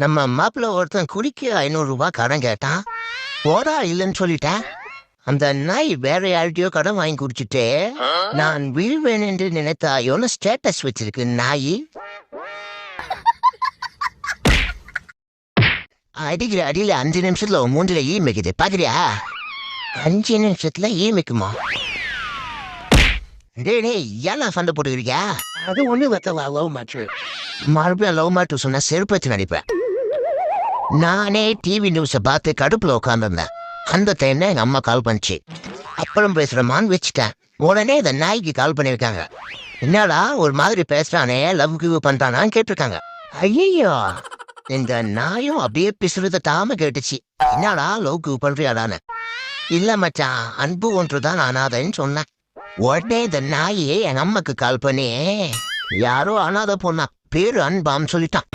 நம்ம மாப்பிள்ள ஒருத்தன் குடிக்க 500 ரூபாய் கடன் கேட்டான். போடா இல்லைன்னு சொல்லிட்டேன். அந்த நாய் வேற யார்கிட்டயோ கடன் வாங்கி குடிச்சிட்டு நான் வீழ்வேன் என்று நினைத்தாயோன்னு ஸ்டேட்டஸ் வச்சிருக்கு நாய். அடிக்கிற அடியில 5 நிமிஷத்துல மூஞ்சில ஈ மிக்குது பாக்குறியா? 5 நிமிஷத்துல ஈ மிக்குமா? டேய் ஏன்னா சண்டை போட்டுக்கிறியா? அது ஒண்ணு வெத்தவா லவ் மேட்ரு. மறுபடியும் லவ் மேட்ரு சொன்னா செருப்பச்சு நடிப்பேன். நானே டிவி நியூஸை பார்த்து கடுப்புல உட்காந்துருந்தேன். அந்த டைம்ல எங்க அம்மா கால் பண்ணிச்சு. அப்புறம் பேசுறமான்னு வச்சுட்டேன். உடனே இந்த நாய்க்கு கால் பண்ணியிருக்காங்க. என்னடா ஒரு மாதிரி பேசுறானே, லவ் கிவ் பண்றானான்னு கேட்டிருக்காங்க. ஐயோ இந்த நாயும் அப்படியே பிசுறத தாம கேட்டுச்சு. என்னடா லவ் கிவ் பண்றியாடான்னு. இல்ல மச்சான், அன்பு ஒன்றுதான் அனாதைன்னு சொன்னேன். உடனே இந்த நாயே எங்க அம்மாக்கு கால் பண்ணி யாரோ அனாதை பொண்ணா பேரு அன்பான்னு சொல்லிட்டான்.